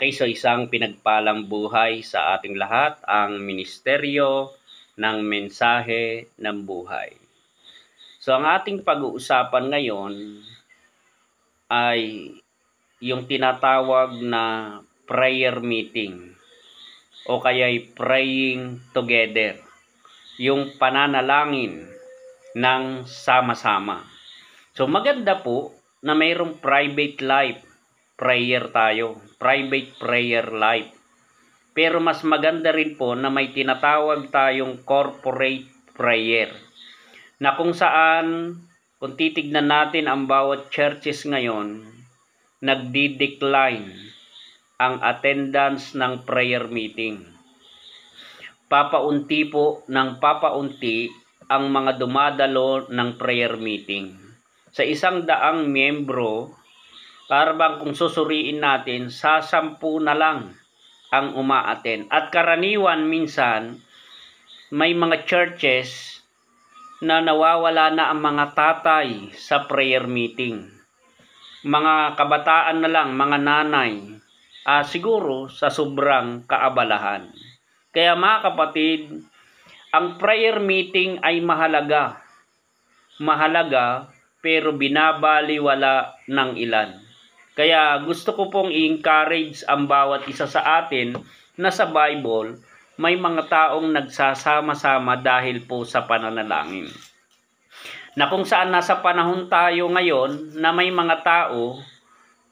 Okay, so isang pinagpalang buhay sa ating lahat, ang Ministeryo ng Mensahe ng Buhay. So ang ating pag-uusapan ngayon ay yung tinatawag na prayer meeting o kaya'y praying together, yung pananalangin ng sama-sama. So maganda po na mayroong private life prayer tayo, private prayer life. Pero mas maganda rin po na may tinatawag tayong corporate prayer, na kung saan, kung titignan natin ang bawat churches ngayon, nagdi-decline ang attendance ng prayer meeting. Papaunti po ng papaunti ang mga dumadalo ng prayer meeting. Sa 100 miyembro, para bang kung susuriin natin, sa 10 na lang ang umaaten. At karaniwan minsan, may mga churches na nawawala na ang mga tatay sa prayer meeting. Mga kabataan na lang, mga nanay, siguro sa sobrang kaabalahan. Kaya mga kapatid, ang prayer meeting ay mahalaga. Mahalaga, pero binabaliwala ng ilan. Kaya gusto ko pong i-encourage ang bawat isa sa atin na sa Bible may mga taong nagsasama-sama dahil po sa pananalangin. Na kung saan nasa panahon tayo ngayon na may mga tao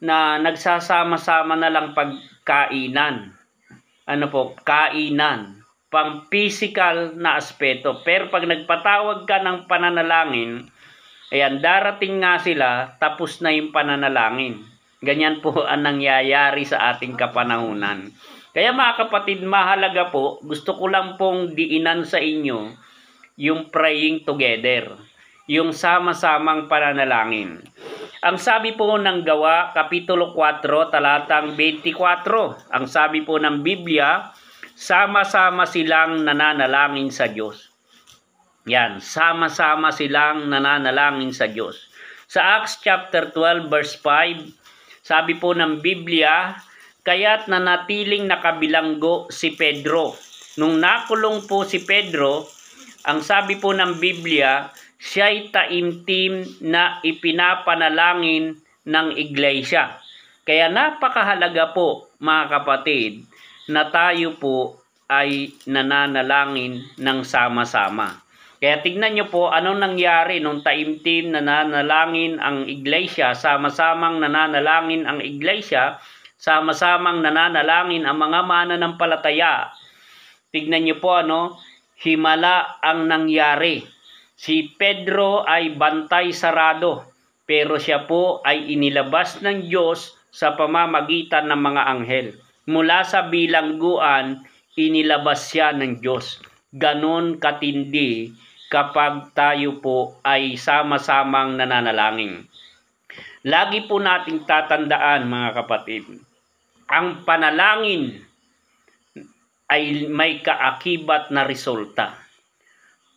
na nagsasama-sama na lang pagkainan. Kainan. Pang physical na aspeto. Pero pag nagpatawag ka ng pananalangin, ayan, darating nga sila, tapos na yung pananalangin. Ganyan po ang nangyayari sa ating kapanahunan. Kaya mga kapatid, mahalaga po, gusto ko lang pong diinan sa inyo yung praying together, yung sama-samang pananalangin. Ang sabi po ng Gawa, Kapitulo 4, talatang 24, ang sabi po ng Biblia, sama-sama silang nananalangin sa Diyos. Yan, sama-sama silang nananalangin sa Diyos. Sa Acts chapter 12 verse 5, sabi po ng Biblia, kaya't nanatiling nakabilanggo si Pedro. Nung nakulong po si Pedro, ang sabi po ng Biblia, siya'y taimtim na ipinapanalangin ng iglesia. Kaya napakahalaga po mga kapatid na tayo po ay nananalangin ng sama-sama. Kaya tignan nyo po anong nangyari nung taimtim na nanalangin ang iglesia, sama-samang nananalangin ang iglesia, sama-samang nananalangin ang mga mananampalataya. Tignan nyo po himala ang nangyari. Si Pedro ay bantay sarado, pero siya po ay inilabas ng Diyos sa pamamagitan ng mga anghel. Mula sa bilangguan, inilabas siya ng Diyos. Ganon katindi kapag tayo po ay sama-samang nananalangin. Lagi po nating tatandaan mga kapatid, ang panalangin ay may kaakibat na resulta.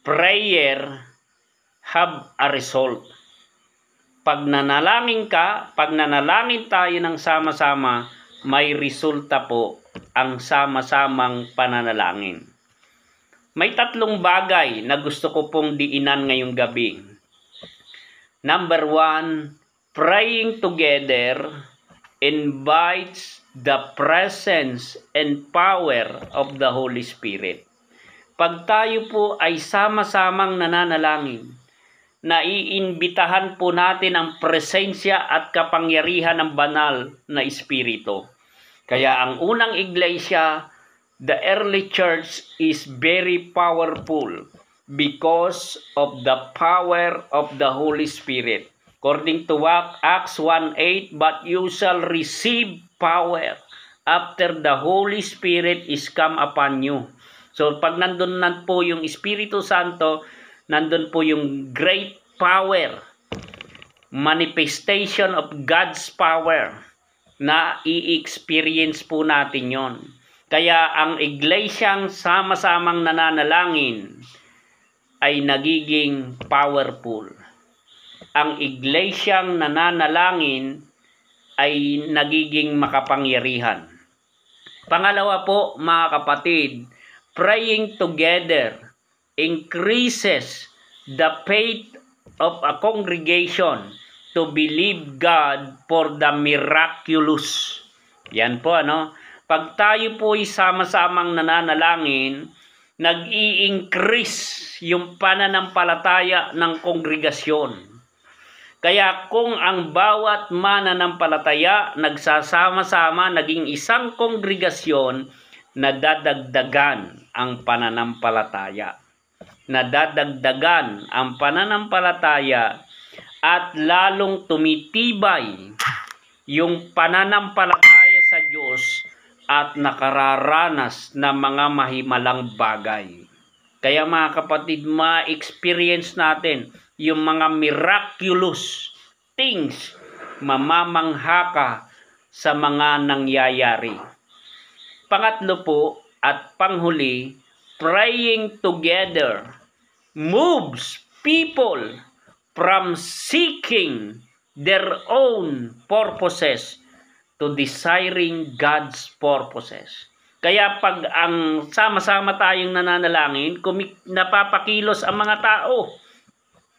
Prayer have a result. Pag nanalangin ka, pag nanalangin tayo ng sama-sama, may resulta po ang sama-samang pananalangin. May 3 bagay na gusto ko pong diinan ngayong gabi. Number 1, praying together invites the presence and power of the Holy Spirit. Pag tayo po ay sama-samang nananalangin, naiimbitahan po natin ang presensya at kapangyarihan ng banal na Espiritu. Kaya ang unang iglesia, the early church is very powerful because of the power of the Holy Spirit. According to Acts 1:8, but you shall receive power after the Holy Spirit is come upon you. So pag nandun na po yung Espiritu Santo, nandun po yung great power, manifestation of God's power na i-experience po natin yon. Kaya ang iglesyang sama-samang nananalangin ay nagiging powerful. Ang iglesyang nananalangin ay nagiging makapangyarihan. Pangalawa po, mga kapatid, praying together increases the faith of a congregation to believe God for the miraculous. Yan po, ano? Pag tayo po ay sama-samang nananalangin, nag-i-increase yung pananampalataya ng kongregasyon. Kaya kung ang bawat mananampalataya nagsasama-sama naging isang kongregasyon, nadadagdagan ang pananampalataya. Nadadagdagan ang pananampalataya at lalong tumitibay yung pananampalataya sa Diyos at nakararanas ng mga mahimalang bagay. Kaya mga kapatid, ma-experience natin yung mga miraculous things, mamamangha ka sa mga nangyayari. Pangatlo po at panghuli, praying together moves people from seeking their own purposes to desiring God's purposes. Kaya pag ang sama-sama tayong nananalangin, napapakilos ang mga tao.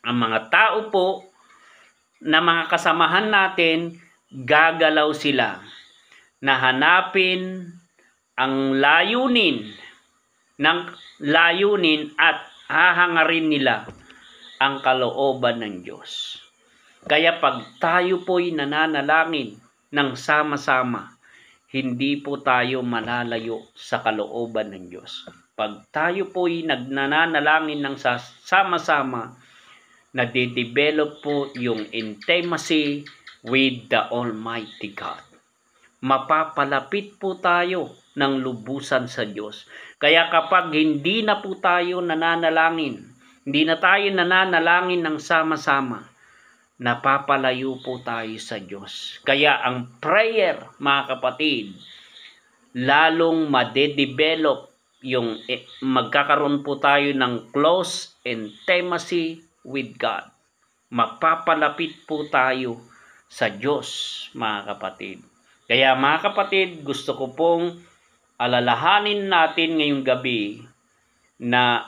Ang mga tao po na mga kasamahan natin, gagalaw sila na hanapin ang layunin at hahangarin nila ang kalooban ng Diyos. Kaya pag tayo po'y nananalangin ng sama-sama, hindi po tayo malalayo sa kalooban ng Diyos. Pag tayo po'y nagnanalangin ng sama-sama, nade-develop po yung intimacy with the Almighty God. Mapapalapit po tayo ng lubusan sa Diyos. Kaya kapag hindi na po tayo nananalangin, hindi na tayo nananalangin ng sama-sama, napapalayo po tayo sa Diyos. Kaya ang prayer, mga kapatid, lalong madedevelop yung magkakaroon po tayo ng close intimacy with God. Mapapalapit po tayo sa Diyos, mga kapatid. Kaya mga kapatid, gusto ko pong alalahanin natin ngayong gabi na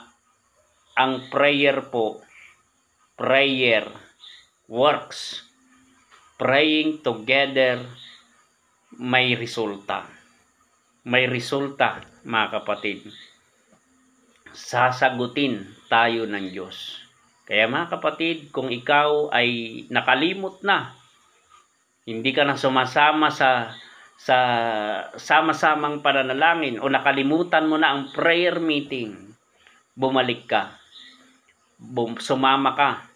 ang prayer po, prayer works. Praying together may resulta. May resulta, mga kapatid. Sasagutin tayo ng Diyos. Kaya mga kapatid, kung ikaw ay nakalimot na, hindi ka na sumasama sa sama-samang pananalangin o nakalimutan mo na ang prayer meeting, bumalik ka. Sumama ka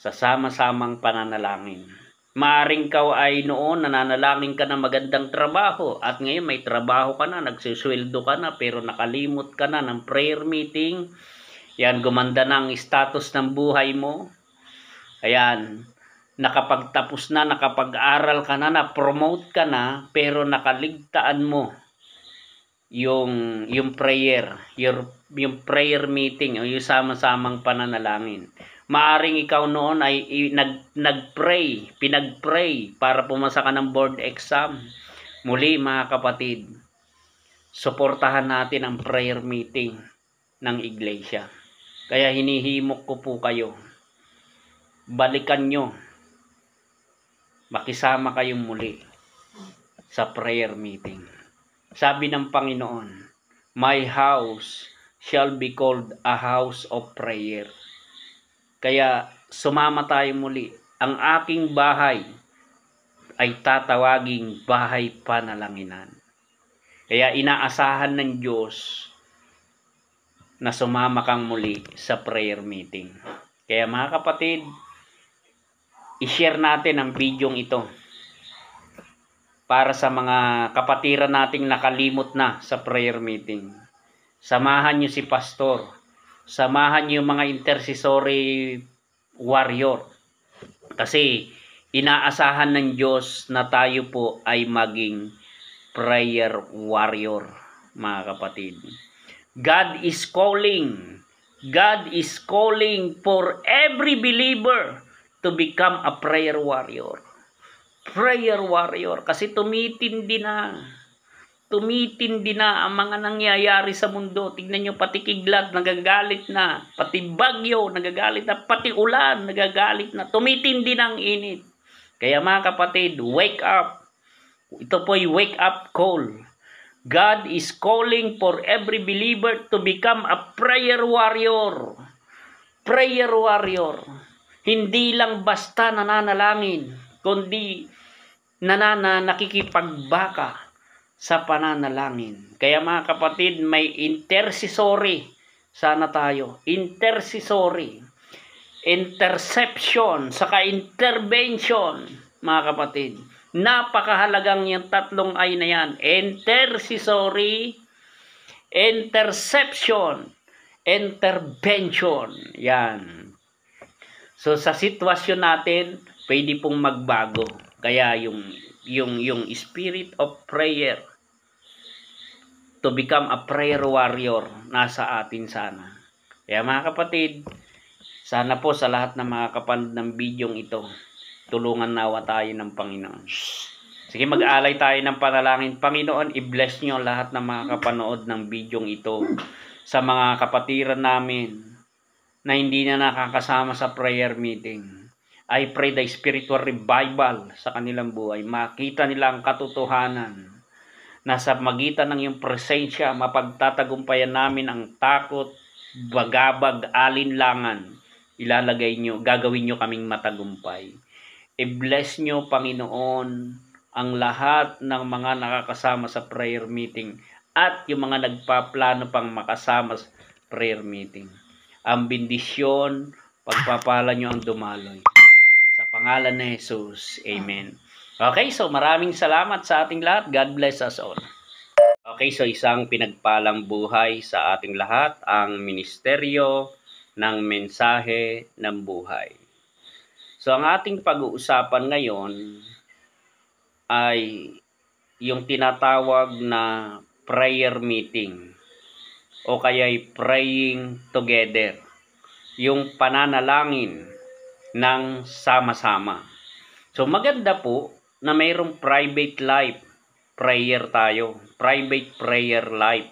sa sama-samang pananalangin. Maaring ka ay noon nananalangin ka ng magandang trabaho at ngayon may trabaho ka na, nagsusweldo ka na, pero nakalimot ka na ng prayer meeting. Yan, gumanda na ang status ng buhay mo. Ayan, nakapagtapos na, nakapag-aral ka na, na-promote ka na, pero nakaligtaan mo yung prayer, yung prayer meeting o yung sama-samang pananalangin. Maaring ikaw noon ay pinag-pray para pumasa ka ng board exam. Muli mga kapatid, suportahan natin ang prayer meeting ng iglesia. Kaya hinihimok ko po kayo, balikan nyo, makisama kayong muli sa prayer meeting. Sabi ng Panginoon, my house shall be called a house of prayer. Kaya sumama tayo muli. Ang aking bahay ay tatawaging bahay panalanginan. Kaya inaasahan ng Diyos na sumama kang muli sa prayer meeting. Kaya mga kapatid, i-share natin ang videong ito para sa mga kapatiran nating nakalimot na sa prayer meeting. Samahan niyo si pastor. Samahan niyo yung mga intercessory warrior. Kasi inaasahan ng Diyos na tayo po ay maging prayer warrior, mga kapatid. God is calling. God is calling for every believer to become a prayer warrior. Prayer warrior. Kasi tumitindi na. tumitindi na ang mga nangyayari sa mundo. Tignan nyo, pati kidlat, nagagalit na. Pati bagyo, nagagalit na. Pati ulan, nagagalit na. Tumitindi na ang init. Kaya mga kapatid, wake up. Ito po'y wake up call. God is calling for every believer to become a prayer warrior. Prayer warrior. Hindi lang basta nananalangin, kundi nakikipagbaka sa pananalangin. Kaya mga kapatid, may intercessory sana tayo. Intercessory. Interception, saka intervention, mga kapatid. Napakahalagang yung tatlong ay na yan. Intercessory, interception, intervention. Yan. So sa sitwasyon natin, pwede pong magbago. Kaya yung spirit of prayer to become a prayer warrior nasa atin sana. Kaya mga kapatid, sana po sa lahat ng mga kapanood ng bidyong ito, tulungan nawa tayo ng Panginoon. Sige, mag-alay tayo ng panalangin. Panginoon, i-bless nyo lahat ng mga kapanood ng bidyong ito sa mga kapatiran namin na hindi na nakakasama sa prayer meeting. I pray the spiritual revival sa kanilang buhay. Makita nila ang katotohanan. Nasa magitan ng iyong presensya, mapagtatagumpayan namin ang takot, bagabag, alinlangan. Ilalagay nyo, gagawin nyo kaming matagumpay. I-bless nyo, Panginoon, ang lahat ng mga nakakasama sa prayer meeting at yung mga nagpaplano pang makasama sa prayer meeting. Ang bendisyon, pagpapala nyo ang dumaloy. Sa pangalan ni Jesus, Amen. Okay, so maraming salamat sa ating lahat. God bless us all. Okay, so isang pinagpalang buhay sa ating lahat, ang Ministeryo ng Mensahe ng Buhay. So ang ating pag-uusapan ngayon ay yung tinatawag na prayer meeting o kaya'y praying together. Yung pananalangin ng sama-sama. So maganda po na mayroong private life prayer tayo. Private prayer life.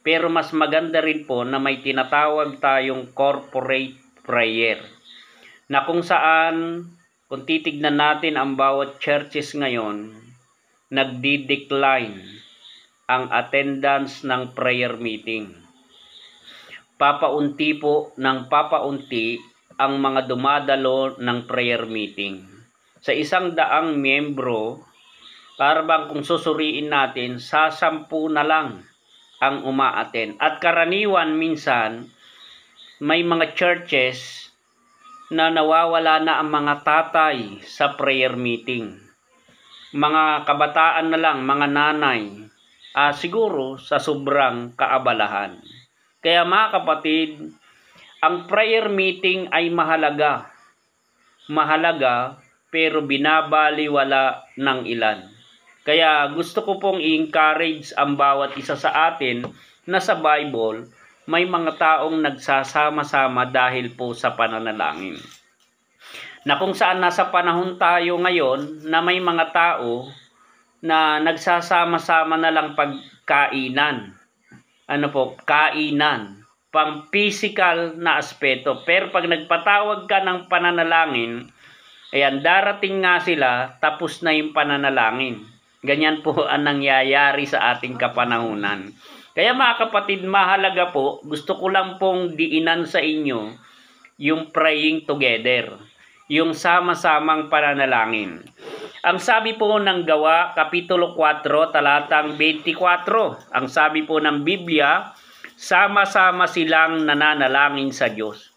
Pero mas maganda rin po na may tinatawag tayong corporate prayer. Na kung saan, kung titignan natin ang bawat churches ngayon, nagdi-decline ang attendance ng prayer meeting. Papaunti po ng papaunti ang mga dumadalo ng prayer meeting. Sa 100 miyembro, parang kung susuriin natin, sa 10 na lang ang umaattend. At karaniwan minsan, may mga churches na nawawala na ang mga tatay sa prayer meeting. Mga kabataan na lang, mga nanay, siguro sa sobrang kaabalahan. Kaya mga kapatid, ang prayer meeting ay mahalaga. Mahalaga, pero binabaliwala ng ilan. Kaya gusto ko pong i-encourage ang bawat isa sa atin na sa Bible, may mga taong nagsasama-sama dahil po sa pananalangin. Na kung saan nasa panahon tayo ngayon na may mga tao na nagsasama-sama na lang pagkainan. Ano po? Kainan. Pang physical na aspeto. Pero pag nagpatawag ka ng pananalangin, ayan, darating nga sila, tapos na yung pananalangin. Ganyan po ang nangyayari sa ating kapanahunan. Kaya mga kapatid, mahalaga po, gusto ko lang pong diinan sa inyo yung praying together. Yung sama-samang pananalangin. Ang sabi po ng Gawa, Kapitulo 4, talatang 24. Ang sabi po ng Biblia, sama-sama silang nananalangin sa Diyos.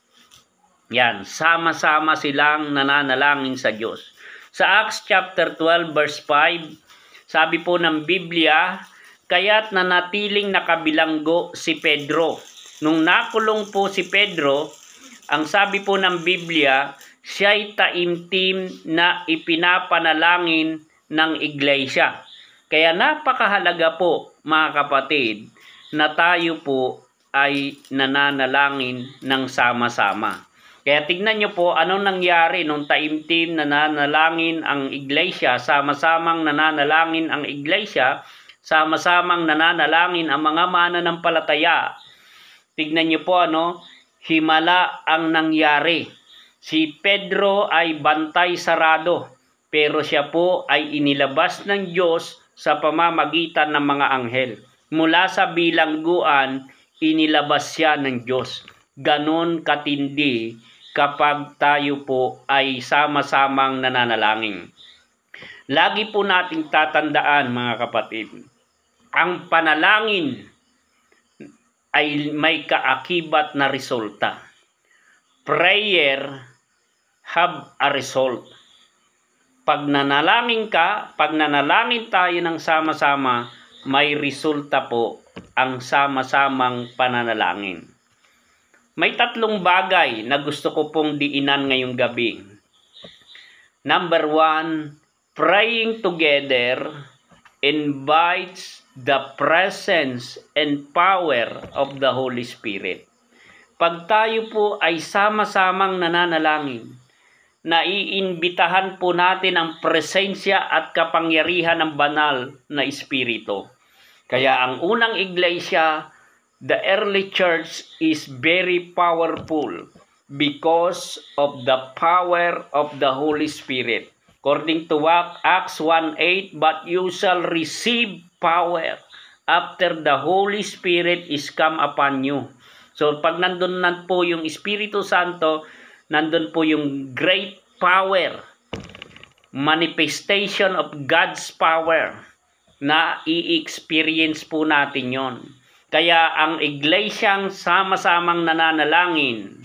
Yan, sama-sama silang nananalangin sa Diyos. Sa Acts chapter 12 verse 5, sabi po ng Biblia, kaya't nanatiling nakabilanggo si Pedro. Nung nakulong po si Pedro, ang sabi po ng Biblia, siya'y taimtim na ipinapanalangin ng iglesia. Kaya napakahalaga po mga kapatid, na tayo po ay nananalangin ng sama-sama. Kaya tignan nyo po anong nangyari nung taimtim nananalangin ang iglesia, sama-samang nananalangin ang iglesia. sama-samang nananalangin ang mga mananampalataya. Tignan niyo po himala ang nangyari. Si Pedro ay bantay sarado, pero siya po ay inilabas ng Diyos sa pamamagitan ng mga anghel. Mula sa bilangguan, inilabas siya ng Diyos. Ganon katindi kapag tayo po ay sama-samang nananalangin. Lagi po nating tatandaan, mga kapatid, ang panalangin ay may kaakibat na resulta. Prayer have a result. Pag nanalangin tayo ng sama-sama, may resulta po ang sama-samang pananalangin. May 3 bagay na gusto ko pong diinan ngayong gabi. Number 1, praying together invites the presence and power of the Holy Spirit. Pag tayo po ay sama-samang nananalangin, naiimbitahan po natin ang presensya at kapangyarihan ng banal na Espiritu. Kaya ang unang iglesia, the early church, is very powerful because of the power of the Holy Spirit. According to Acts 1:8, but you shall receive power after the Holy Spirit is come upon you. So pag nandun po yung Espiritu Santo, nandun po yung great power, manifestation of God's power, na i-experience po natin yon. Kaya ang iglesyang sama-samang nananalangin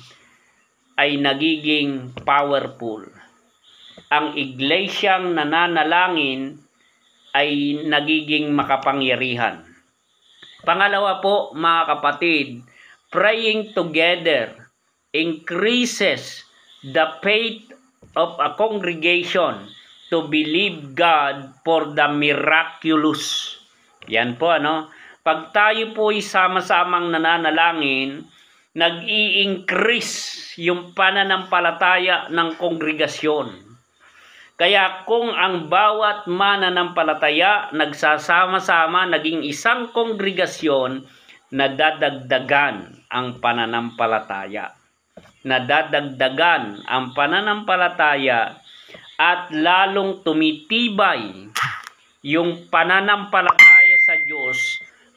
ay nagiging powerful. Ang iglesyang nananalangin ay nagiging makapangyarihan. Pangalawa po, mga kapatid, praying together increases the faith of a congregation to believe God for the miraculous. Yan po, Pag tayo po ay sama-samang nananalangin, nag-i-increase yung pananampalataya ng kongregasyon. Kaya kung ang bawat mananampalataya nagsasama-sama, naging isang kongregasyon, nadadagdagan ang pananampalataya. Nadadagdagan ang pananampalataya at lalong tumitibay yung pananampalataya sa Diyos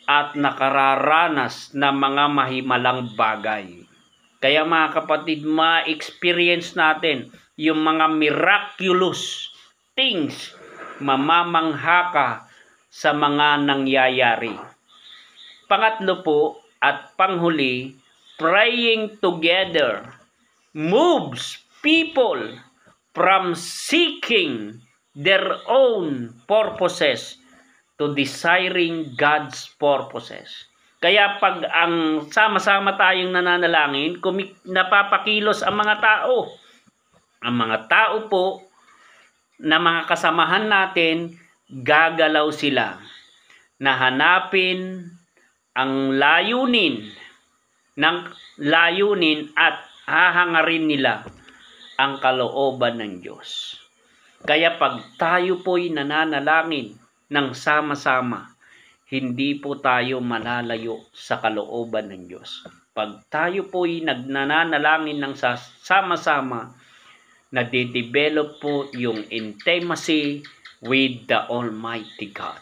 at nakararanas ng mga mahimalang bagay. Kaya mga kapatid, ma-experience natin yung mga miraculous things, mamamangha ka sa mga nangyayari. Pangatlo po at panghuli, praying together moves people from seeking their own purposes to desiring God's purposes. Kaya pag ang sama-sama tayong nananalangin, napapakilos ang mga tao. Ang mga tao po na mga kasamahan natin, gagalaw sila na hanapin ang layunin at hahangarin nila ang kalooban ng Diyos. Kaya pag tayo po'y nananalangin ng sama-sama, hindi po tayo malalayo sa kalooban ng Diyos. Pag tayo po'y nananalangin ng sama-sama, nade-develop po yung intimacy with the Almighty God.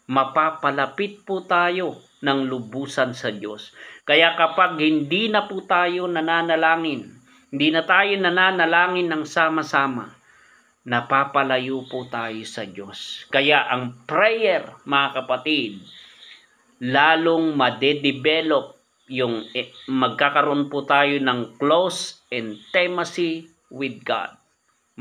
Mapapalapit po tayo ng lubusan sa Diyos. Kaya kapag hindi na po tayo nananalangin, hindi na tayo nananalangin ng sama-sama, napapalayo po tayo sa Diyos. Kaya ang prayer, mga kapatid, lalong madedevelop yung magkakaroon po tayo ng close intimacy with God.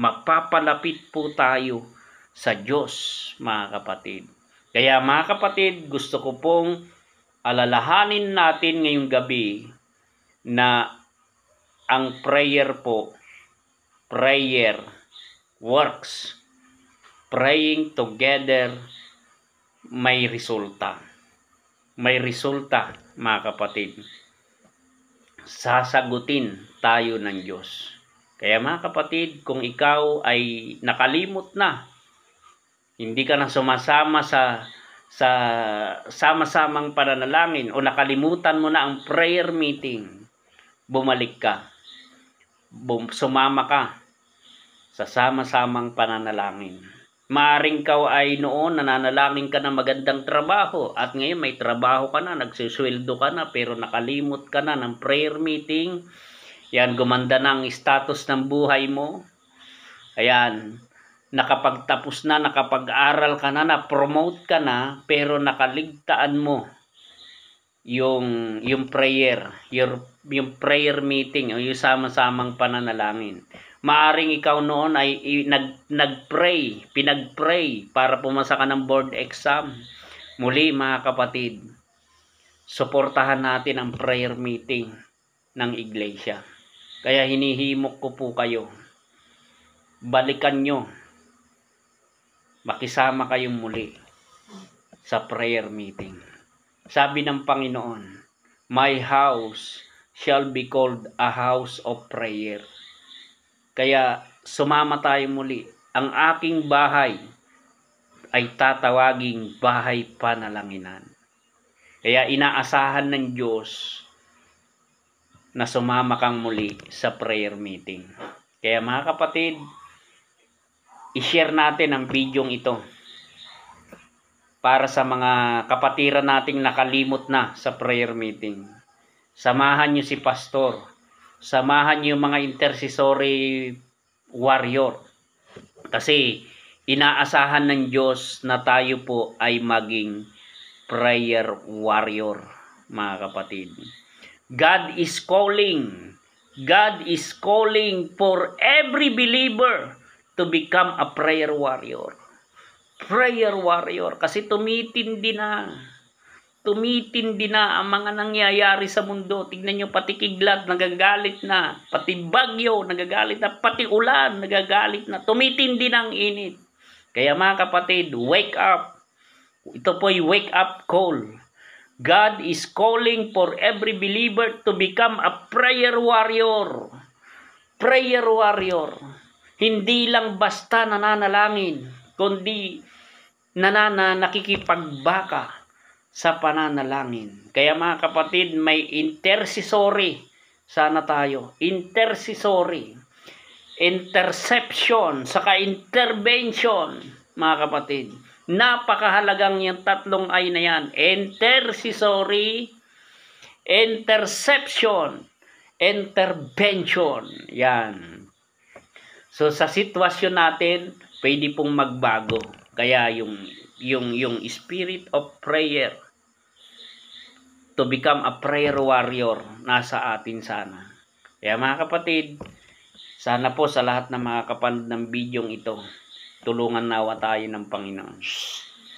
Mapapalapit po tayo sa Diyos, mga kapatid. Kaya mga kapatid, gusto ko pong alalahanin natin ngayong gabi na ang prayer po, prayer works. Praying together may resulta. May resulta, mga kapatid. Sasagutin tayo ng Diyos. Kaya mga kapatid, kung ikaw ay nakalimot na, hindi ka na sumasama sa sa sama-samang pananalangin o nakalimutan mo na ang prayer meeting, bumalik ka. Sumama ka sa sama-samang pananalangin. Maaring ka ay noon nananalangin ka ng magandang trabaho at ngayon may trabaho ka na, nagsusweldo ka na, pero nakalimot ka na ng prayer meeting. Yan, gumanda na ang status ng buhay mo. Ayan, nakapagtapos na, nakapag-aral ka na, na-promote ka na, pero nakaligtaan mo yung prayer, yung prayer meeting o yung sama-samang pananalangin. Maaring ikaw noon ay pinag-pray para pumasa ka ng board exam. Muli mga kapatid, suportahan natin ang prayer meeting ng iglesia. Kaya hinihimok ko po kayo, balikan nyo, makisama kayong muli sa prayer meeting. Sabi ng Panginoon, my house shall be called a house of prayer. Kaya sumama tayo muli. Ang aking bahay ay tatawaging bahay panalanginan. Kaya inaasahan ng Diyos na sumama kang muli sa prayer meeting. Kaya mga kapatid, i-share natin ang bidyong ito para sa mga kapatiran nating nakalimot na sa prayer meeting. Samahan niyo si pastor. Samahan niyo mga intercessory warrior. Kasi inaasahan ng Diyos na tayo po ay maging prayer warrior, mga kapatid. God is calling. God is calling for every believer to become a prayer warrior. Prayer warrior. Kasi tumitindi na ang mga nangyayari sa mundo. Tignan nyo, pati kidlat nagagalit na, pati bagyo nagagalit na, pati ulan nagagalit na, tumitindi na ang init. Kaya mga kapatid, wake up. Ito po ay wake up call. God is calling for every believer to become a prayer warrior. Prayer warrior. Hindi lang basta nananalangin, kundi nakikipagbaka sa pananalangin. Kaya mga kapatid, may intercessory sana tayo. Intercessory. Interception, saka intervention, mga kapatid. Napakahalagang yung tatlong ay na yan. Intercessory, interception, intervention. Yan. So sa sitwasyon natin, pwede pong magbago. Kaya yung spirit of prayer to become a prayer warrior nasa atin sana. Kaya mga kapatid, sana po sa lahat ng mga kapanood ng bidyong ito, tulungan nawa tayo ng Panginoon.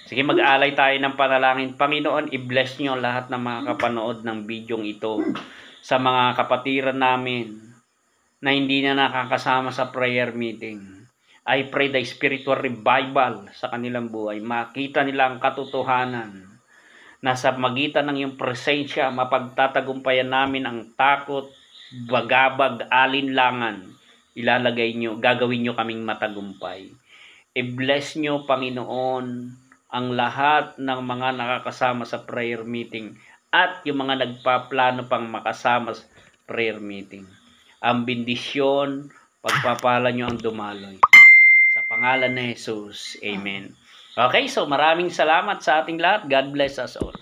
Sige, mag-alay tayo ng panalangin. Panginoon, i-bless nyo lahat ng mga kapanood ng bidyong ito sa mga kapatiran namin na hindi na nakakasama sa prayer meeting. I pray the spiritual revival sa kanilang buhay. Makita nila ang katotohanan na sa magitan ng iyong presensya, mapagtatagumpayan namin ang takot, bagabag, alinlangan. Ilalagay nyo, gagawin nyo kaming matagumpay. I-bless nyo, Panginoon, ang lahat ng mga nakakasama sa prayer meeting at yung mga nagpaplano pang makasama sa prayer meeting. Ang bendisyon, pagpapala nyo ang dumaloy. Sa pangalan ni Jesus. Amen. Okay, so maraming salamat sa ating lahat. God bless us all.